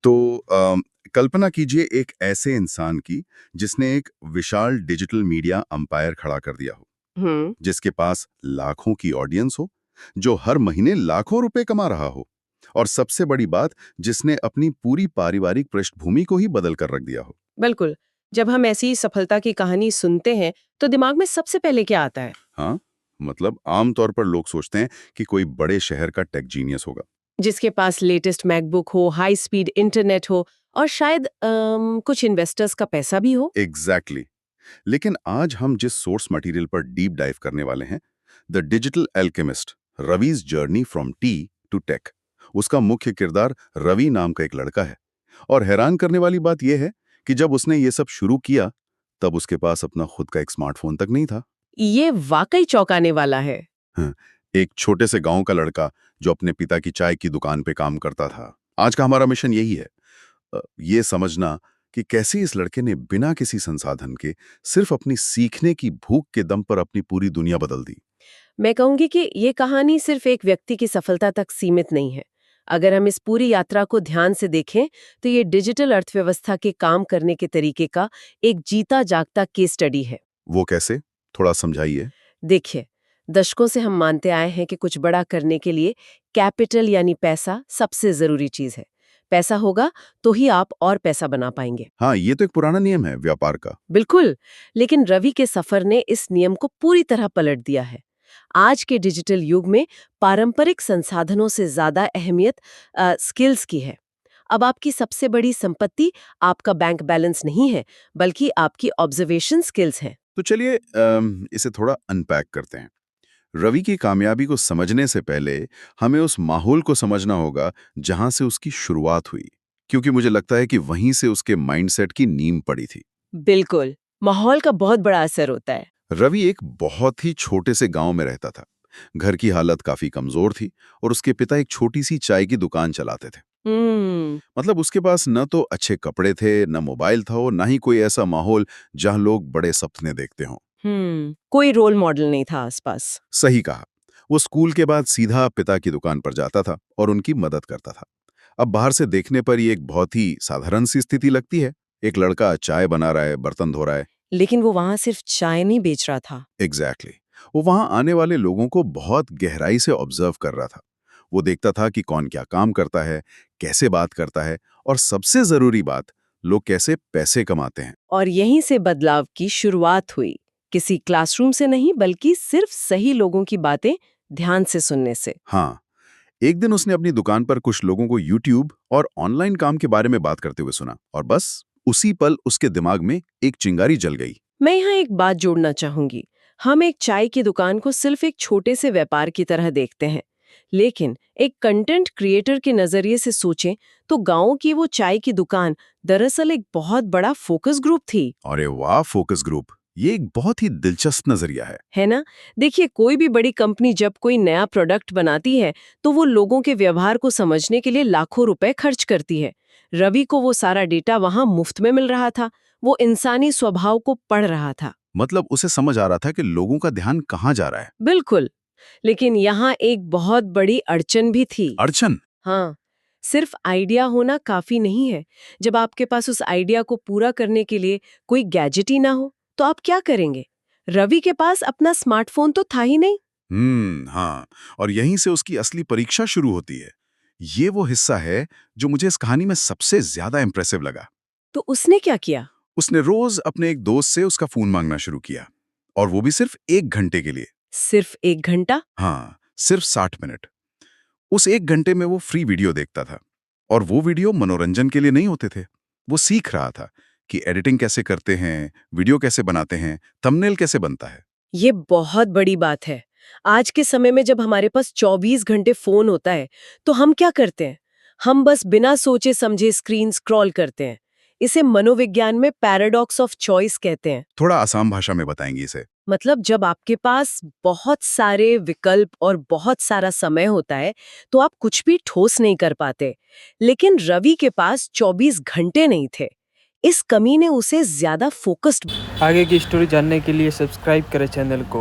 तो कल्पना कीजिए एक ऐसे इंसान की जिसने एक विशाल डिजिटल मीडिया अंपायर खड़ा कर दिया हो, हम्म। जिसके पास लाखों की ऑडियंस हो, जो हर महीने लाखों रुपए कमा रहा हो, और सबसे बड़ी बात, जिसने अपनी पूरी पारिवारिक पृष्ठभूमि को ही बदल कर रख दिया हो। बिल्कुल। जब हम ऐसी सफलता की कहानी सुनते हैं तो दिमाग में सबसे पहले क्या आता है? हाँ, मतलब आमतौर पर लोग सोचते हैं कि कोई बड़े शहर का टेक जीनियस होगा। जिसके पास लेटेस्ट मैकबुक हो, हाई स्पीड इंटरनेट हो और शायद कुछ इन्वेस्टर्स का पैसा भी हो। एग्जैक्टली। लेकिन आज हम जिस सोर्स मटेरियल पर डीप डाइव करने वाले हैं, the digital alchemist, Ravi's journey from tea to tech, उसका मुख्य किरदार रवि नाम का एक लड़का है। और हैरान करने वाली बात यह है कि जब उसने ये सब शुरू किया, तब उसके पास अपना खुद का एक स्मार्टफोन तक नहीं था। ये वाकई चौंकाने वाला है। हाँ, एक छोटे से गांव का लड़का जो अपने पिता की चाय की दुकान पे काम करता था। आज का हमारा मिशन यही है, ये समझना कि कैसे इस लड़के ने बिना किसी संसाधन के सिर्फ अपनी सीखने की भूख के दम पर अपनी पूरी दुनिया बदल दी। मैं कहूंगी कि ये कहानी सिर्फ एक व्यक्ति की सफलता तक सीमित नहीं है। अगर हम इस पूरी यात्रा को ध्यान से देखें तो ये डिजिटल अर्थव्यवस्था के काम करने के तरीके का एक जीता जागता केस स्टडी है। वो कैसे? थोड़ा समझाइए। देखिए, दशकों से हम मानते आए हैं कि कुछ बड़ा करने के लिए कैपिटल यानी पैसा सबसे जरूरी चीज है। पैसा होगा तो ही आप और पैसा बना पाएंगे। हाँ, ये तो एक पुराना नियम है व्यापार का। बिल्कुल। लेकिन रवि के सफर ने इस नियम को पूरी तरह पलट दिया है। आज के डिजिटल युग में पारंपरिक संसाधनों से ज्यादा अहमियत स्किल्स की है। अब आपकी सबसे बड़ी संपत्ति आपका बैंक बैलेंस नहीं है, बल्कि आपकी ऑब्जर्वेशन स्किल्स हैं। तो चलिए इसे थोड़ा अनपैक करते हैं। रवि की कामयाबी को समझने से पहले हमें उस माहौल को समझना होगा जहां से उसकी शुरुआत हुई, क्योंकि मुझे लगता है कि वहीं से उसके माइंडसेट की नींव पड़ी थी। बिल्कुल। माहौल का बहुत बड़ा असर होता है। रवि एक बहुत ही छोटे से गांव में रहता था। घर की हालत काफी कमजोर थी और उसके पिता एक छोटी सी चाय की दुकान चलाते थे। हम्म। मतलब उसके पास न तो अच्छे कपड़े थे, न मोबाइल था और न ही कोई ऐसा माहौल जहां लोग बड़े सपने देखते हों। कोई रोल मॉडल नहीं था आसपास। सही कहा। वो स्कूल के बाद सीधा पिता की दुकान पर जाता था और उनकी मदद करता था। अब बाहर से देखने पर ये एक बहुत ही साधारण सी स्थिति लगती है। एक लड़का चाय बना रहा है, बर्तन धो रहा है। लेकिन वो वहां सिर्फ चाय नहीं बेच रहा था। एग्जैक्टली। वो वहां आने वाले लोगों को बहुत गहराई से ऑब्जर्व कर रहा था। वो देखता था कि कौन क्या काम करता है, कैसे बात करता है, और सबसे जरूरी बात, लोग कैसे पैसे कमाते हैं। और यहीं से बदलाव की शुरुआत हुई। किसी क्लासरूम से नहीं, बल्कि सिर्फ सही लोगों की बातें ध्यान से सुनने से। हाँ, एक दिन उसने अपनी दुकान पर कुछ लोगों को यूट्यूब और ऑनलाइन काम के बारे में बात करते हुए सुना, और बस उसी पल उसके दिमाग में एक चिंगारी जल गई। मैं यहाँ एक बात जोड़ना चाहूंगी। हम एक चाय की दुकान को सिर्फ एक छोटे से व्यापार की तरह देखते हैं, लेकिन एक कंटेंट क्रिएटर के नजरिए से सोचें तो गांव की वो चाय की दुकान दरअसल एक बहुत बड़ा फोकस ग्रुप थी। अरे वाह, फोकस ग्रुप! ये एक बहुत ही दिलचस्प नजरिया है ना? देखिए, कोई भी बड़ी कंपनी जब कोई नया प्रोडक्ट बनाती है तो वो लोगों के व्यवहार को समझने के लिए लाखों रुपए खर्च करती है। रवि को वो सारा डेटा वहां मुफ्त में मिल रहा था। वो इंसानी स्वभाव को पढ़ रहा था। मतलब उसे समझ आ रहा था कि लोगों का ध्यान कहाँ जा रहा है। बिल्कुल। लेकिन यहाँ एक बहुत बड़ी अड़चन भी थी। अड़चन? हाँ, सिर्फ आइडिया होना काफी नहीं है। जब आपके पास उस आइडिया को पूरा करने के लिए कोई गैजेट ही ना हो, तो आप क्या करेंगे? रवि के पास अपना स्मार्टफोन तो था ही नहीं। हाँ, और यहीं से उसकी असली परीक्षा शुरू होती है। ये वो हिस्सा है जो मुझे इस कहानी में सबसे ज्यादा इंप्रेसिव लगा। तो उसने क्या किया? उसने रोज अपने एक दोस्त से उसका फोन मांगना शुरू किया, और वो भी सिर्फ 1 घंटे के लिए। सिर्फ 1 घंटा? हाँ, सिर्फ 60 मिनट। उस 1 घंटे में वो फ्री वीडियो देखता था, और वो वीडियो मनोरंजन के लिए नहीं होते थे। वो सीख रहा था कि एडिटिंग कैसे करते हैं, वीडियो कैसे बनाते हैं, थंबनेल कैसे बनता है। ये बहुत बड़ी बात है। आज के समय में जब हमारे पास 24 घंटे फोन होता है, तो हम क्या करते हैं? हम बस बिना सोचे समझे स्क्रीन स्क्रॉल करते हैं। इसे मनोविज्ञान में पैराडॉक्स ऑफ चॉइस कहते हैं। थोड़ा आसान भाषा में बताएंगी इसे? मतलब जब आपके पास बहुत सारे विकल्प और बहुत सारा समय होता है, तो आप कुछ भी ठोस नहीं कर पाते। लेकिन रवि के पास 24 घंटे नहीं थे। इस कमी ने उसे ज्यादा फोकस्ड। आगे की स्टोरी जानने के लिए सब्सक्राइब करें चैनल को।